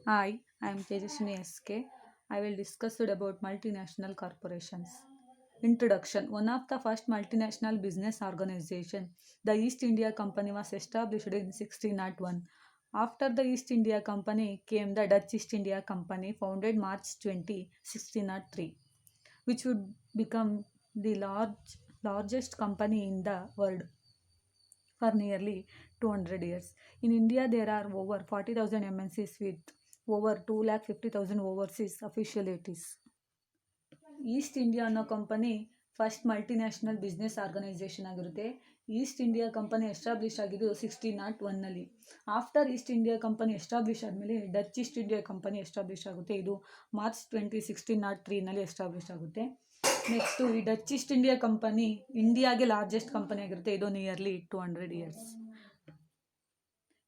Hi, I am Tejaswini SK. I will discuss it about multinational corporations. Introduction. One of the first multinational business organization, the East India Company was established in 1601. After the East India Company came the Dutch East India Company founded March 20, 1603, which would become the largest company in the world for nearly 200 years. In India, there are over 40,000 MNCs with over 250,000 overseas affiliates. East India ಅನ್ನೋ company first multinational business organization ಆಗಿರುತ್ತೆ. East India company establish ಆಗಿದ್ದು 1601ನಲ್ಲಿ. After East India company establish ಆದಮೇಲೆ Dutch East India company establish ಆಗುತ್ತೆ. ಇದು March 20, 1603ನಲ್ಲಿ establish ಆಗುತ್ತೆ. Next ಈ ಡಚ್ ಈಸ್ಟ್ ಇಂಡಿಯಾ ಕಂಪನಿ ಇಂಡಿಯಾಗೆ ಲಾರ್ಜೆಸ್ಟ್ ಕಂಪನಿ ಆಗಿರುತ್ತೆ. ಇದು ನಿಯರ್ಲಿ 200 ಇಯರ್ಸ್.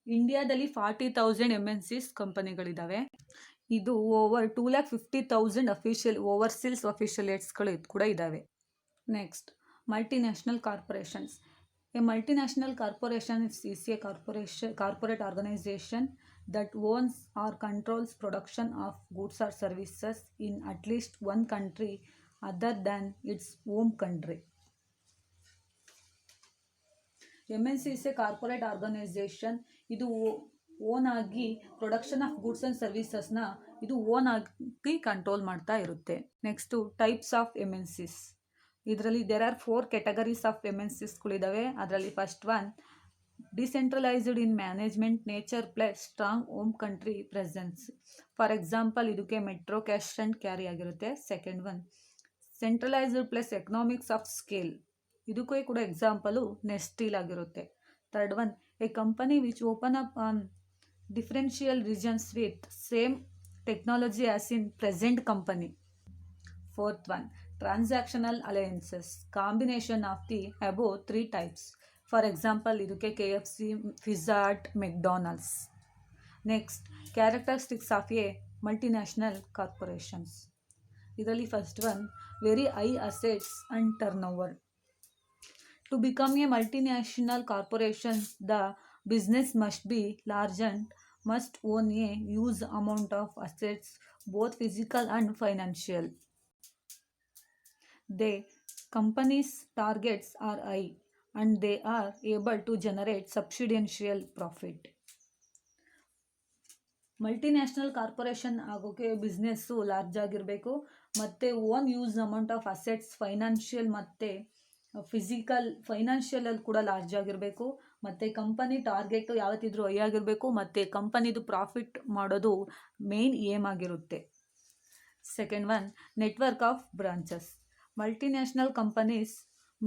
ಇಂಡಿಯಾದಲ್ಲಿ 40,000 MNCs ಕಂಪನಿಗಳಿದ್ದಾವೆ. ಇದು ಓವರ್ 250,000 ಓವರ್ಸೀಸ್ ಅಫಿಷಿಯಲೇಟ್ಸ್ಗಳು ಕೂಡ ಇದ್ದಾವೆ. Next, multinational corporations. A multinational corporation is a corporate organisation that owns or controls production of goods or services in at least one country other than its home country. MNC is a corporate organization. ಇದು own ಆಗಿ production of goods and ಸರ್ವಿಸಸ್ನ ಇದು own ಆಗಿ control ಮಾಡ್ತಾ ಇರುತ್ತೆ. Next types of MNCs. ಇದರಲ್ಲಿ there are 4 categories of MNCsಗಳಿದ್ದಾವೆ. ಅದರಲ್ಲಿ first one decentralised in management nature plus strong home country presence. For example ಇದಕ್ಕೆ metro cash and carry ಆಗಿರುತ್ತೆ. Second one centralised plus economics of scale. ಇದಕ್ಕೂ ಕೂಡ example ನೆಸ್ಟೀಲ್ ಆಗಿರುತ್ತೆ. Third one A company which open up on differential regions with same technology as in present company. Fourth one, transactional alliances, combination of the above 3 types. For example, idukke KFC, Pizza Hut, McDonald's. Next, characteristics of a multinational corporations. Idರಲ್ಲಿ first one, very high assets and turnover. To become a multinational corporation, the business must be large and must own a huge amount of assets, both physical and financial. The company's targets are high and they are able to generate substantial profit. Multinational corporation ಆಗೋಕ್ಕೆ business large ಆಗಿರಬೇಕು, ಮತ್ತು own use amount of assets financial ಮತ್ತು ಫೈನಾನ್ಷಿಯಲಲ್ಲಿ ಕೂಡ large ಆಗಿರಬೇಕು, ಮತ್ತು company target ಯಾವತ್ತಿದ್ರೂ high ಆಗಿರಬೇಕು, ಮತ್ತು ಕಂಪನಿದು ಪ್ರಾಫಿಟ್ ಮಾಡೋದು ಮೇನ್ ಏಮ್ ಆಗಿರುತ್ತೆ. Second one, network of branches. Multinational companies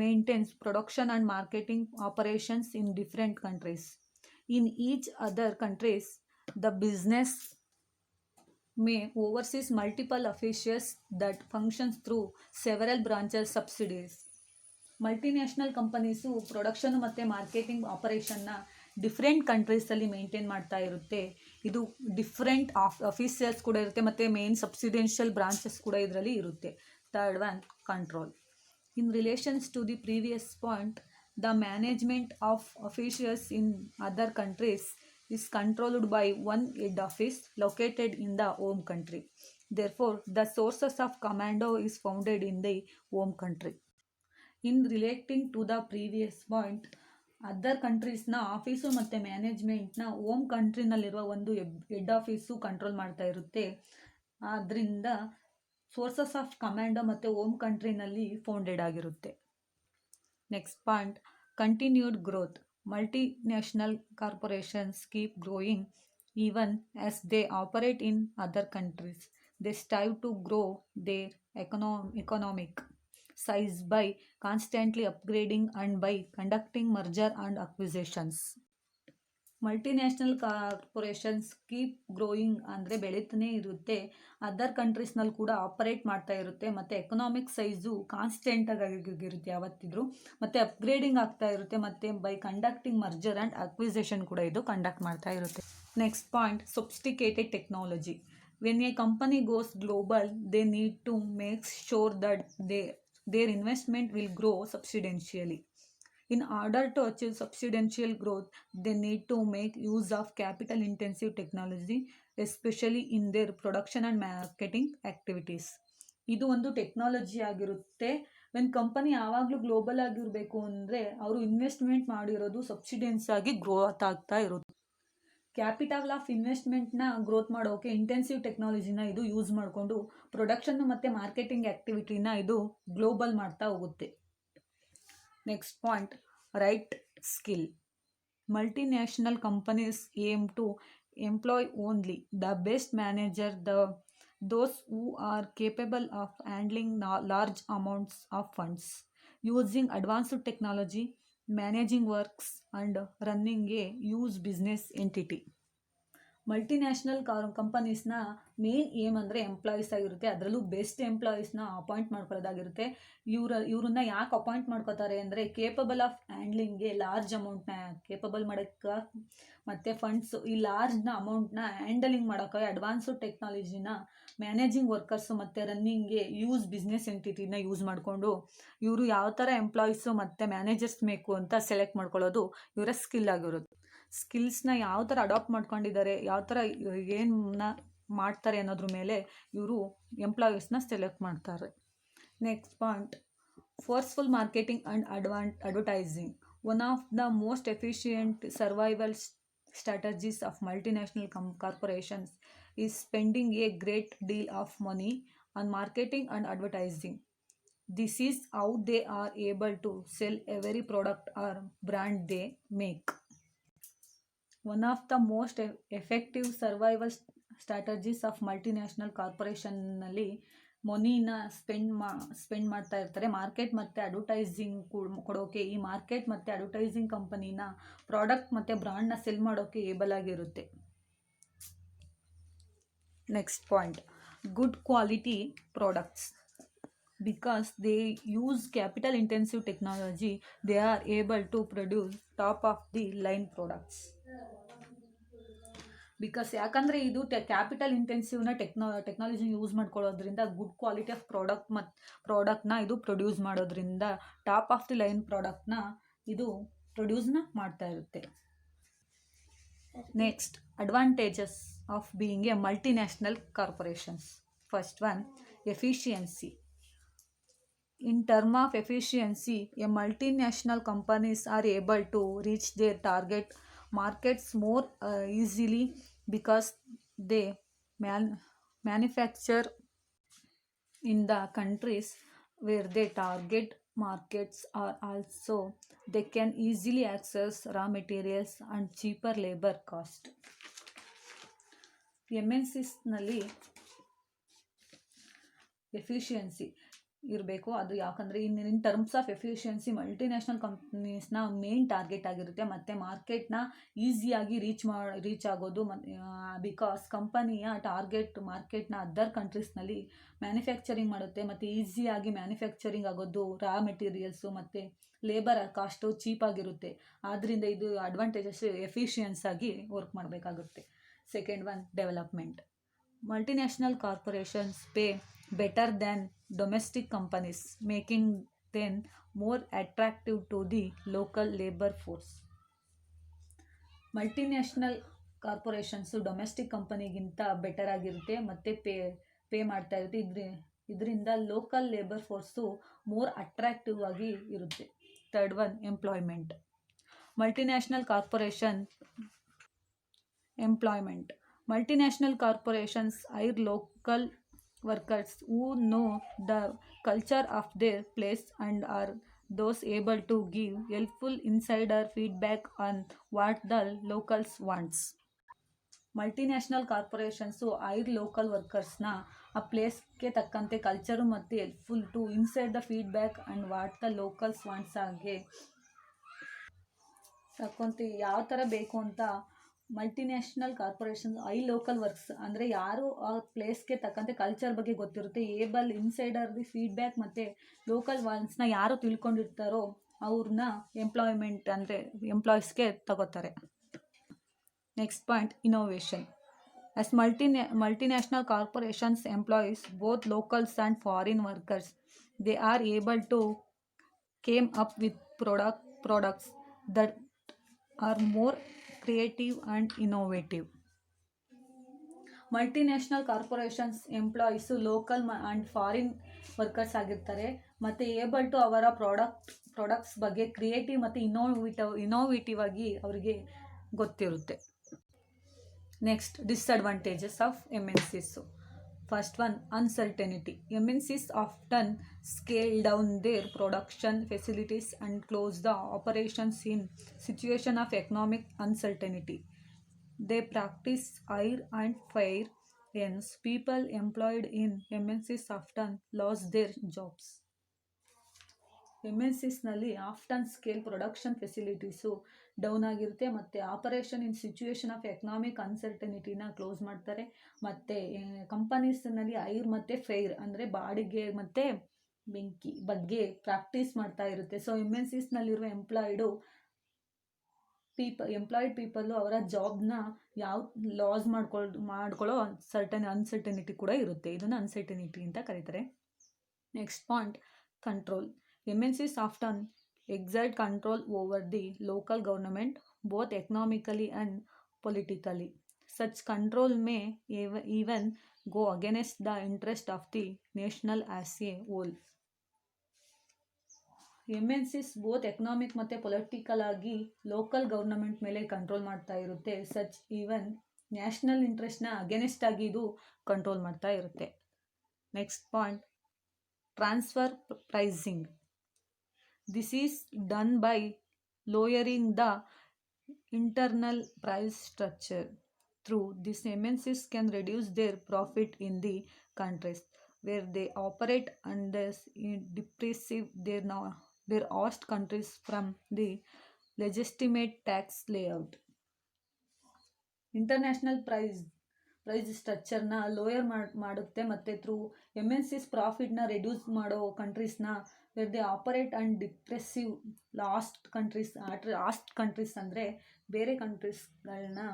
maintains production and marketing operations in different countries. In each other countries the business may oversees multiple offices that functions through several branches subsidiaries. Multinational companies production ಮತ್ತು marketing ಆಪರೇಷನ್ನ different ಕಂಟ್ರೀಸಲ್ಲಿ maintain ಮಾಡ್ತಾ ಇರುತ್ತೆ. ಇದು different officers ಕೂಡ ಇರುತ್ತೆ ಮತ್ತು main ಸಬ್ಸಿಡೆನ್ಷಿಯಲ್ branches ಕೂಡ ಇದರಲ್ಲಿ ಇರುತ್ತೆ. Third one, control. In relations to the previous point, the management of officers in other countries is controlled by one head office located in the home country. Therefore, the sources of commando is founded in the home country. In relating to the previous point, other ಕಂಟ್ರೀಸ್ನ office ಮತ್ತು ಮ್ಯಾನೇಜ್ಮೆಂಟ್ನ home ಕಂಟ್ರಿನಲ್ಲಿರುವ ಒಂದು head office control ಮಾಡ್ತಾ ಇರುತ್ತೆ. ಆದ್ದರಿಂದ sources of commando ಮತ್ತು home ಕಂಟ್ರಿನಲ್ಲಿ founded ಆಗಿರುತ್ತೆ. Next point, continued growth. Multinational corporations keep growing even as they operate in other countries. They strive to grow their economic size by constantly upgrading and by conducting merger and acquisitions. Multinational corporations keep growing ಅಂದರೆ ಬೆಳೀತಾನೆ ಇರುತ್ತೆ, other ಕಂಟ್ರೀಸ್ನಲ್ಲಿ ಕೂಡ operate ಮಾಡ್ತಾ ಇರುತ್ತೆ, ಮತ್ತು economic size ಕಾನ್ಸ್ಟೆಂಟಾಗಿರುತ್ತೆ ಯಾವತ್ತಿದ್ರು, ಮತ್ತು upgrading ಆಗ್ತಾ ಇರುತ್ತೆ, ಮತ್ತು by conducting merger and acquisition ಕೂಡ ಇದು ಕಂಡಕ್ಟ್ ಮಾಡ್ತಾ ಇರುತ್ತೆ. Next point, sophisticated technology. When a company goes global, they need to make sure that their investment will grow substantially. In order to achieve substantial growth, they need to make use of capital-intensive technology especially in their production and marketing activities. ಇದು ಒಂದು technology ಆಗಿರುತ್ತೆ. When company ಯಾವಾಗಲೂ global ಆಗಿರಬೇಕು ಅಂದರೆ ಅವರು investment ಮಾಡಿರೋದು subsidence ಆಗಿ growth ಆಗ್ತಾ ಇರುತ್ತೆ. ಕ್ಯಾಪಿಟಲ್ ಆಫ್ ಇನ್ವೆಸ್ಟ್ಮೆಂಟ್ನ ಗ್ರೋತ್ ಮಾಡೋಕೆ ಇಂಟೆನ್ಸಿವ್ ಟೆಕ್ನಾಲಜಿನ ಇದು ಯೂಸ್ ಮಾಡಿಕೊಂಡು ಪ್ರೊಡಕ್ಷನ್ ಮತ್ತು ಮಾರ್ಕೆಟಿಂಗ್ ಆ್ಯಕ್ಟಿವಿಟಿನ ಇದು ಗ್ಲೋಬಲ್ ಮಾಡ್ತಾ ಹೋಗುತ್ತೆ. Next point, right skill. Multinational companies aim to employ only the best manager, those who are capable of handling large amounts of funds, using advanced technology, managing works and running a huge business entity. Multinational ಕಂಪನೀಸ್ನ main aim ಅಂದರೆ employees ಆಗಿರುತ್ತೆ. ಅದರಲ್ಲೂ best ಎಂಪ್ಲಾಯೀಸ್ನ appoint ಮಾಡ್ಕೊಳ್ಳೋದಾಗಿರುತ್ತೆ. ಇವ್ರನ್ನ ಯಾಕೆ appoint ಮಾಡ್ಕೋತಾರೆ ಅಂದರೆ capable of ಹ್ಯಾಂಡ್ಲಿಂಗ್ಗೆ large ಅಮೌಂಟ್ನ capable ಮಾಡೋಕ್ಕೆ ಮತ್ತು ಫಂಡ್ಸು ಈ ಲಾರ್ಜ್ನ ಅಮೌಂಟ್ನ ಹ್ಯಾಂಡಲಿಂಗ್ ಮಾಡೋಕ್ಕೆ ಅಡ್ವಾನ್ಸ್ಡ್ ಟೆಕ್ನಾಲಜಿನ, ಮ್ಯಾನೇಜಿಂಗ್ ವರ್ಕರ್ಸು ಮತ್ತು ರನ್ನಿಂಗ್ಗೆ ಯೂಸ್ ಬಿಸ್ನೆಸ್ ಎಂಟಿಟಿನ ಯೂಸ್ ಮಾಡಿಕೊಂಡು ಇವರು ಯಾವ ಥರ ಎಂಪ್ಲಾಯೀಸು ಮತ್ತು ಮ್ಯಾನೇಜರ್ಸ್ ಬೇಕು ಅಂತ ಸೆಲೆಕ್ಟ್ ಮಾಡ್ಕೊಳ್ಳೋದು ಇವರ ಸ್ಕಿಲ್ ಆಗಿರೋದು. ಸ್ಕಿಲ್ಸ್ನ ಯಾವ ಥರ ಅಡಾಪ್ಟ್ ಮಾಡ್ಕೊಂಡಿದ್ದಾರೆ, ಯಾವ ಥರ ಏನನ್ನ ಮಾಡ್ತಾರೆ ಅನ್ನೋದ್ರ ಮೇಲೆ ಇವರು ಎಂಪ್ಲಾಯೀಸ್ನ ಸೆಲೆಕ್ಟ್ ಮಾಡ್ತಾರೆ. Next point, forceful marketing and advertising. One of the most efficient survival strategies of multinational corporations is spending a great deal of money on marketing and advertising. This is how they are able to sell every product or brand they make. One of the most effective survival strategies of multinational corporation ನಲ್ಲಿ ಮನಿನ spend ಮಾಡ್ತಾ ಇರ್ತಾರೆ market ಮತ್ತು advertising ಕೊಡೋಕೆ. ಈ market ಮತ್ತು advertising ಕಂಪನಿನ product ಮತ್ತು ಬ್ರ್ಯಾಂಡ್ನ ಸೆಲ್ ಮಾಡೋಕ್ಕೆ ಏಬಲ್ ಆಗಿರುತ್ತೆ. Next point, good quality products. Because they use capital intensive technology, they are able to produce top of the line products. Because ಯಾಕಂದರೆ ಇದು ಕ್ಯಾಪಿಟಲ್ ಇಂಟೆನ್ಸಿವ್ನ ಟೆಕ್ನಾಲಜಿನ ಯೂಸ್ ಮಾಡ್ಕೊಳ್ಳೋದ್ರಿಂದ ಗುಡ್ ಕ್ವಾಲಿಟಿ ಆಫ್ ಪ್ರಾಡಕ್ಟ್ನ ಇದು ಪ್ರೊಡ್ಯೂಸ್ ಮಾಡೋದ್ರಿಂದ ಟಾಪ್ ಆಫ್ ದಿ ಲೈನ್ ಪ್ರಾಡಕ್ಟ್ನ ಇದು ಪ್ರೊಡ್ಯೂಸ್ನ ಮಾಡ್ತಾ ಇರುತ್ತೆ. Next, advantages of being A multinational corporations. First one, efficiency. In terms of efficiency, a multinational companies are able to reach their target markets more easily because they manufacture in the countries where they target markets are also they can easily access raw materials and cheaper labor cost. MNCs ನಲ್ಲಿ efficiency ಇರಬೇಕು. ಅದು ಯಾಕಂದರೆ in terms of efficiency multinational ಕಂಪ್ನೀಸ್ನ main target ಆಗಿರುತ್ತೆ ಮತ್ತು ಮಾರ್ಕೆಟ್ನ ಈಸಿಯಾಗಿ reach ಆಗೋದು. ಬಿಕಾಸ್ ಕಂಪನಿಯ ಟಾರ್ಗೆಟ್ ಮಾರ್ಕೆಟ್ನ ಅದರ್ ಕಂಟ್ರೀಸ್ನಲ್ಲಿ ಮ್ಯಾನುಫ್ಯಾಕ್ಚರಿಂಗ್ ಮಾಡುತ್ತೆ ಮತ್ತು ಈಸಿಯಾಗಿ ಮ್ಯಾನುಫ್ಯಾಕ್ಚರಿಂಗ್ ಆಗೋದು, ರಾ ಮೆಟೀರಿಯಲ್ಸು ಮತ್ತು ಲೇಬರ್ ಕಾಸ್ಟು ಚೀಪಾಗಿರುತ್ತೆ. ಆದ್ದರಿಂದ ಇದು ಅಡ್ವಾಂಟೇಜಸ್ ಎಫಿಷಿಯನ್ಸ್ ಆಗಿ ವರ್ಕ್ ಮಾಡಬೇಕಾಗುತ್ತೆ. Second one, development. Multinational corporations pay better than domestic companies, making them more attractive to the local labor force. Multinational corporations domestic ಕಂಪನಿಗಿಂತ ಬೆಟರ್ ಆಗಿರುತ್ತೆ ಮತ್ತು ಪೇ ಮಾಡ್ತಾ ಇರುತ್ತೆ. ಇದರಿಂದ local labour force more attractive ಆಗಿ ಇರುತ್ತೆ. Third one, employment. Multinational corporation employment. Multinational corporations hire local workers who know the culture of their place and are those able to give helpful insider feedback on what the locals wants. Multinational corporations local ವರ್ಕರ್ಸ್ನ ಆ ಪ್ಲೇಸ್ಗೆ ತಕ್ಕಂತೆ culture ಮತ್ತು helpful to inside the feedback and what the locals wants ಆಗಿ ತಕ್ಕೊಂತ ಯಾವ ಥರ ಬೇಕು ಅಂತ ಮಲ್ಟಿನ್ಯಾಷನಲ್ ಕಾರ್ಪೊರೇಷನ್ ಲೋಕಲ್ ವರ್ಕ್ಸ್ ಅಂದರೆ ಯಾರು ಆ ಪ್ಲೇಸ್ಗೆ ತಕ್ಕಂತೆ ಕಲ್ಚರ್ ಬಗ್ಗೆ ಗೊತ್ತಿರುತ್ತೆ, ಏಬಲ್ ಇನ್ಸೈಡರ್ಗೆ ಫೀಡ್ಬ್ಯಾಕ್ ಮತ್ತು ಲೋಕಲ್ ವಾನ್ಸ್ನ ಯಾರು ತಿಳ್ಕೊಂಡಿರ್ತಾರೋ ಅವ್ರನ್ನ ಎಂಪ್ಲಾಯ್ಮೆಂಟ್ ಅಂದರೆ ಎಂಪ್ಲಾಯೀಸ್ಗೆ ತಗೋತಾರೆ. Next point, innovation. As multinational corporations employs both locals and foreign workers, they are able to came up with products that are more creative and innovative. Multinational corporations employees local and foreign workers ಆಗಿರ್ತಾರೆ ಮತ್ತು able to ಅವರ products ಬಗ್ಗೆ creative ಮತ್ತು innovative ಆಗಿ ಅವರಿಗೆ ಗೊತ್ತಿರುತ್ತೆ. Next, disadvantages of MNCs. First one, uncertainty. MNCs often scale down their production facilities and close the operations in situation of economic uncertainty. They practice hire and fire, hence people employed in MNCs often lost their jobs. MNCಸ್ನಲ್ಲಿ often scale production facilities down ಆಗಿರುತ್ತೆ ಮತ್ತು operation in situation of economic ಅನ್ಸರ್ಟನಿಟಿನ close ಮಾಡ್ತಾರೆ. ಮತ್ತು ಕಂಪನೀಸ್ನಲ್ಲಿ ಐರ್ ಮತ್ತು fire ಅಂದರೆ ಬಾಡಿಗೆ ಮತ್ತು ಬೆಂಕಿ ಬಗ್ಗೆ ಪ್ರಾಕ್ಟೀಸ್ ಮಾಡ್ತಾ ಇರುತ್ತೆ. ಸೊ MNCಸ್ನಲ್ಲಿರುವ ಎಂಪ್ಲಾಯ್ಡ್ ಪೀಪಲ್ಲು ಅವರ ಜಾಬ್ನ ಯಾವ ಲಾಸ್ ಮಾಡ್ಕೊಳ್ಳೋ ಅನ್ಸರ್ಟನಿಟಿ ಕೂಡ ಇರುತ್ತೆ. ಇದನ್ನು ಅನ್ಸರ್ಟನಿಟಿ ಅಂತ ಕರೀತಾರೆ. Next point, control. MNCs often exert control over the local government, both economically and politically. Such control may even go against the interest of the nation as a whole. MNCs both economic ಮತ್ತು political ಆಗಿ local government ಮೇಲೆ control ಮಾಡ್ತಾ ಇರುತ್ತೆ. Such even national ಇಂಟ್ರೆಸ್ಟ್ನ against ಆಗಿ ಇದು control ಮಾಡ್ತಾ ಇರುತ್ತೆ. Next point, transfer pricing. This is done by lowering the internal price structure. Through this, MNCs can reduce their profit in the countries where they operate and thus depress their host countries from the legitimate tax layout. International price ಸ್ಟ್ರಕ್ಚರ್ನ lower ಮಾಡುತ್ತೆ ಮತ್ತು through MNCs ಪ್ರಾಫಿಟ್ನ reduce ಮಾಡೋ ಕಂಟ್ರೀಸ್ನ where they operate and depressive lost countries ಅಂದರೆ ಬೇರೆ ಕಂಟ್ರೀಸ್ಗಳನ್ನ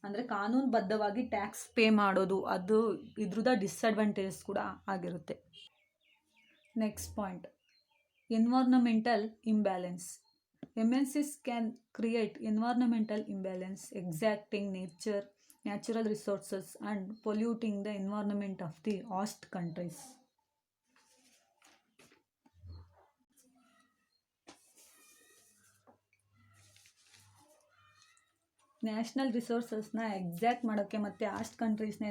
ಅಂದರೆ ಕಾನೂನುಬದ್ಧವಾಗಿ ಟ್ಯಾಕ್ಸ್ ಪೇ ಮಾಡೋದು, ಅದು ಇದ್ರದ ಡಿಸ್ಅಡ್ವಾಂಟೇಜಸ್ ಕೂಡ ಆಗಿರುತ್ತೆ. Next point, environmental imbalance. MNCs can create environmental imbalance, exacting natural resources and polluting the environment of the host countries. National ರಿಸೋರ್ಸಸ್ನ exact ಮಾಡೋಕ್ಕೆ ಮತ್ತು ಆಸ್ಟ್ ಕಂಟ್ರೀಸ್ನ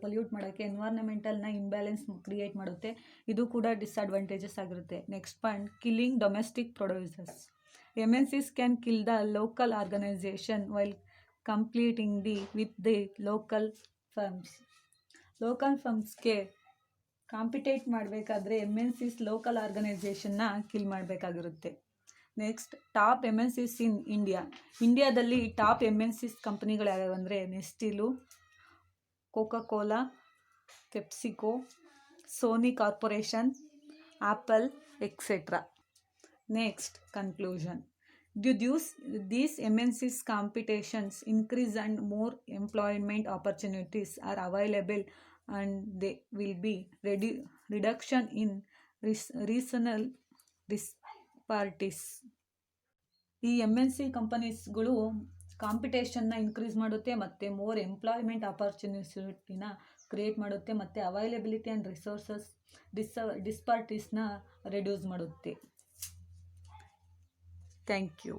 ಪೊಲ್ಯೂಟ್ ಮಾಡೋಕ್ಕೆ ಎನ್ವೈರ್ನಮೆಂಟಲ್ನ ಇಂಬ್ಯಾಲೆನ್ಸ್ ಕ್ರಿಯೇಟ್ ಮಾಡುತ್ತೆ. ಇದು ಕೂಡ ಡಿಸ್ಅಡ್ವಾಂಟೇಜಸ್ ಆಗಿರುತ್ತೆ. Next point, killing domestic producers. MNCs can kill the local organisation while competing with the local firms. Local ಫರ್ಮ್ಸ್ಗೆ compete ಮಾಡಬೇಕಾದ್ರೆ MNCs ಲೋಕಲ್ ಆರ್ಗನೈಸೇಷನ್ನ ಕಿಲ್ ಮಾಡಬೇಕಾಗಿರುತ್ತೆ. ನೆಕ್ಸ್ಟ್, ಟಾಪ್ MNCs ಇನ್ ಇಂಡಿಯಾದಲ್ಲಿ ಟಾಪ್ MNCs ಕಂಪನಿಗಳು ಯಾವ್ಯಾವು ಅಂದರೆ Nestle, Coca-Cola, PepsiCo, Sony corporation, Apple, etcetera. Next, conclusion. These MNCs competitions increase and more employment opportunities are available and there will be reduction in regional disparities. ಈ MNC ಕಂಪನೀಸ್ಗಳು ಕಾಂಪಿಟೇಷನ್ನ increase ಮಾಡುತ್ತೆ ಮತ್ತು more employment ಆಪರ್ಚುನಿಟಿನ create ಮಾಡುತ್ತೆ ಮತ್ತು availability and resources ಡಿಸ್ಪಾರಿಟೀಸ್ನ reduce ಮಾಡುತ್ತೆ. Thank you.